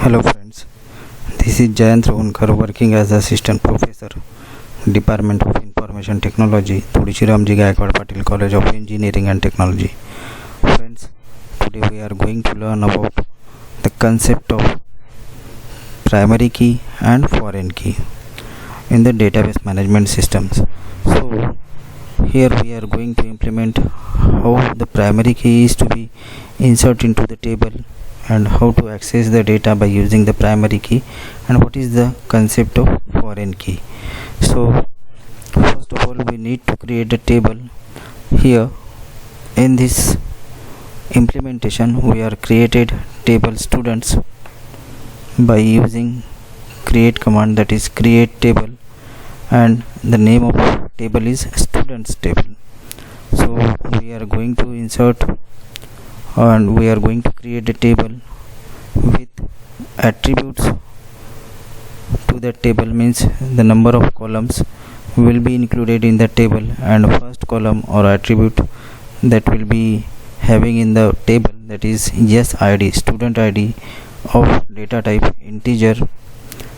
Hello friends, this is Jayant Rohankar working as Assistant Professor, Department of Information Technology, Thodichi Ramji Gaikwad Patil College of Engineering and Technology. Friends, today we are going to learn about the concept of primary key and foreign key in the database management systems. So here we are going to implement how the primary key is to be inserted into the table and how to access the data by using the primary key, and what is the concept of foreign key. So first of all, we need to create a table. Here in this implementation we are created table students by using create command, that is create table, and the name of table is students table. So we are going to insert and we are going to create a table with attributes to that table, means the number of columns will be included in the table, and first column or attribute that will be having in the table, that is yes id, student id of data type integer,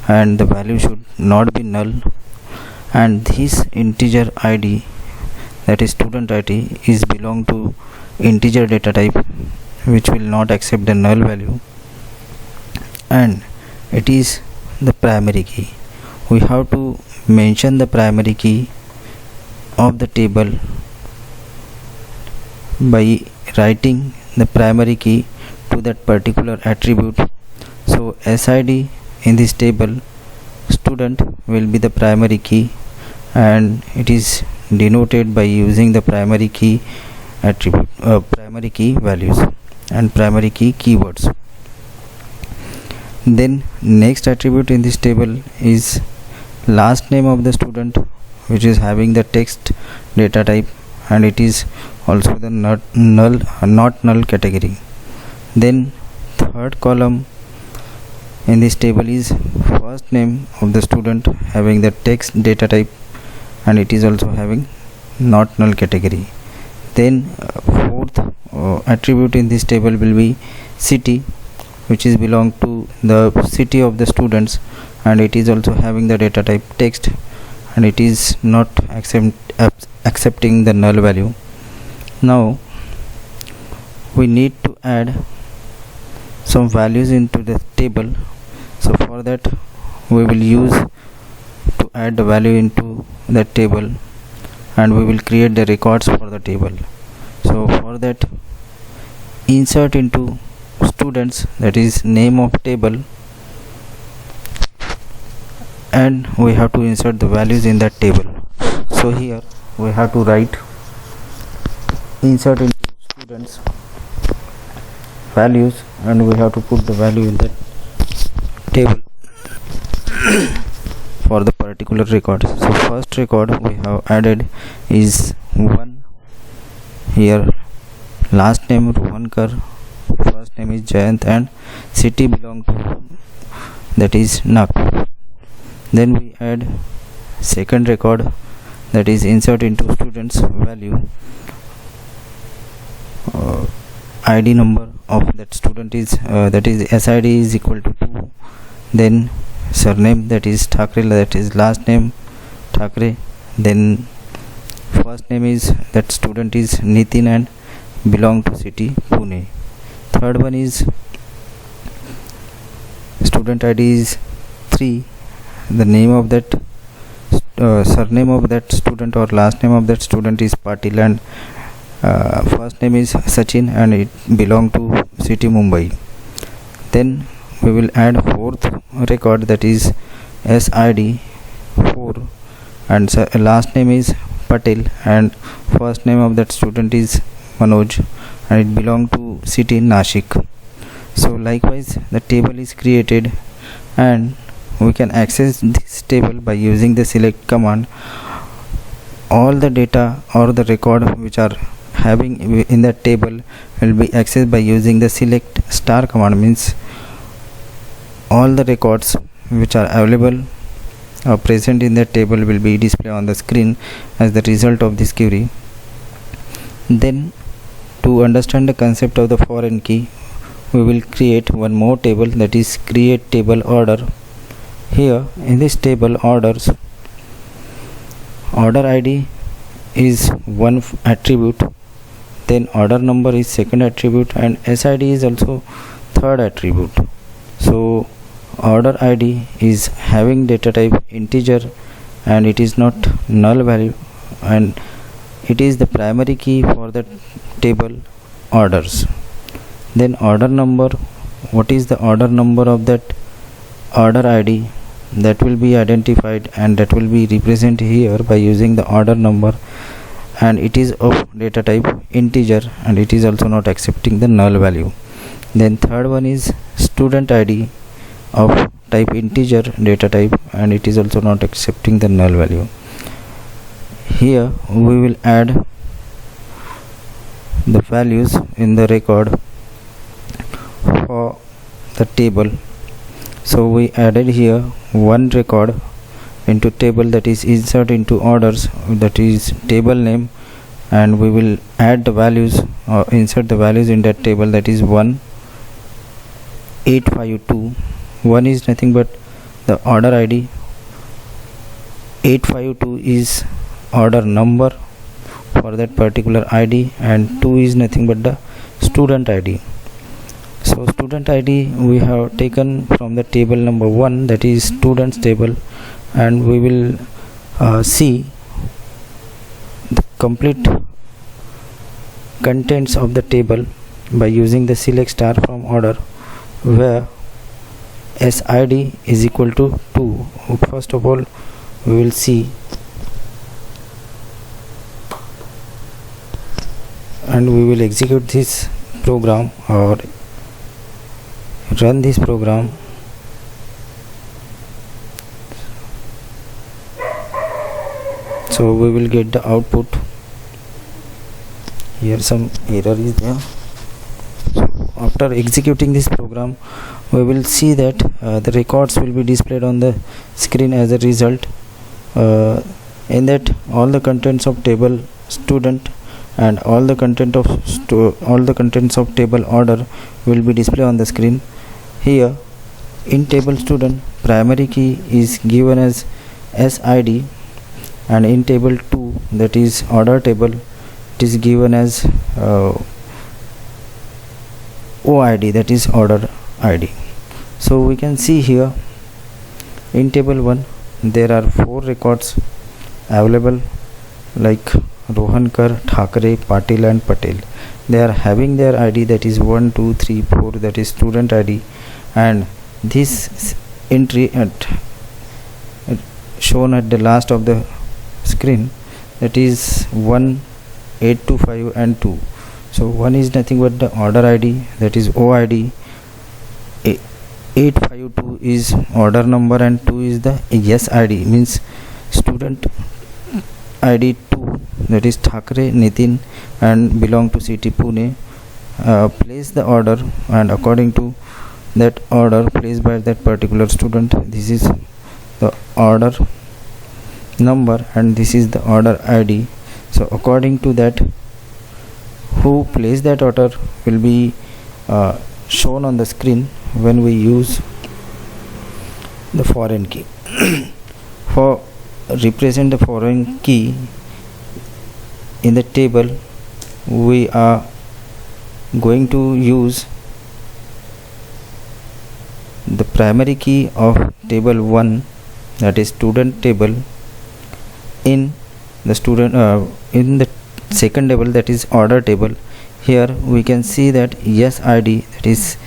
and the value should not be null, and this integer id, that is student id, is belong to integer data type which will not accept the null value, and it is the primary key. We have to mention the primary key of the table by writing the primary key to that particular attribute. So sid in this table, student will be the primary key, and it is denoted by using the primary key attribute, primary key values and primary key keywords. Then next attribute in this table is last name of the student, which is having the text data type, and it is also the not null category. Then third column in this table is first name of the student having the text data type, and it is also having not null category. Then fourth attribute in this table will be city, which is belong to the city of the students, and it is also having the data type text, and it is not accepting the null value. Now we need to add some values into the table. So for that we will use to add the value into that table, and we will create the records for the table. So for that, insert into students, that is name of table, and we have to insert the values in that table. So here we have to write insert into students values, and we have to put the value in that table for the particular record. So first record we have added is 1. Here last name Rohankar, first name is Jayant, and city belong to, that is Nagpur. Then we add second record, that is insert into students value, id number of that student is that is sid is equal to 2. Then surname, that is Thakre, that is last name Thakre. Then first name is that student is Nitin and belong to city Pune. Third one is student id is 3, the name of that surname of that student or last name of that student is Patil, and first name is Sachin, and it belong to city Mumbai. Then we will add fourth record, that is sid 4, and last name is Patel, and first name of that student is Manoj, and it belong to city Nashik. So likewise the table is created, and we can access this table by using the select command. All the data or the record which are having in that table will be accessed by using the select star command, means all the records which are available or present in that table will be displayed on the screen as the result of this query. Then to understand the concept of the foreign key, we will create one more table, that is create table order. Here in this table orders, order ID is one attribute, then order number is second attribute, and SID is also third attribute. So order ID is having data type integer and it is not null value, and it is the primary key for the table orders. Then order number, what is the order number of that order ID, that will be identified and that will be represented here by using the order number, and it is of data type integer and it is also not accepting the null value. Then third one is student ID of type integer data type, and it is also not accepting the null value. Here we will add the values in the record for the table. So we added here one record into table, that is insert into orders, that is table name, and we will add the values or insert the values in that table, that is 1 852. 1 is nothing but the order ID, 852 is order number for that particular ID, and 2 is nothing but the student ID. So student ID we have taken from the table number 1, that is students table, and we will see the complete contents of the table by using the select star from order, where SID is equal to 2. First of all we will see, and we will execute this program or run this program. So we will get the output. Here some error is there. So after executing this program, we will see that the records will be displayed on the screen as a result. In that all the contents of table student and all the contents of table order will be displayed on the screen. Here in table student, primary key is given as SID, and in table 2, that is order table, it is given as OID, that is order ID. So we can see here in table 1 there are 4 records available, like Rohankar, Thakre, Patil and Patel. They are having their ID, that is 1 2 3 4, that is student ID, and this entry shown at the last of the screen, that is 1 825 and 2. So 1 is nothing but the order ID, that is OID, 852 is order number, and 2 is the SID, means student ID 2, that is Thakre Nitin and belong to city Pune. Place the order, and according to that order placed by that particular student, this is the order number and this is the order ID. So according to that, who placed that order will be shown on the screen when we use the foreign key. For represent the foreign key in the table, we are going to use the primary key of table 1, that is student table, in the student in the second table, that is order table. Here we can see that SID, that is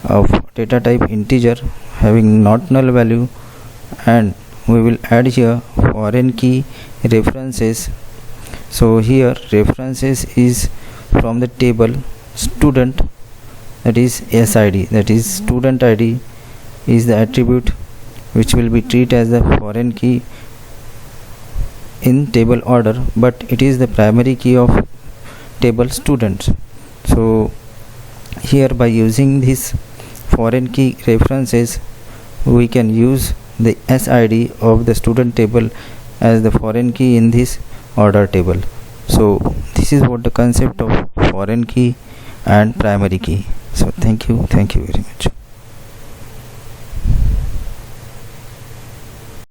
of data type integer having not null value, and we will add here foreign key references. So here references is from the table student, that is SID, that is student ID is the attribute which will be treated as the foreign key in table order, but it is the primary key of table students. So here by using this foreign key references, we can use the SID of the student table as the foreign key in this order table. So this is what the concept of foreign key and primary key. So thank you very much.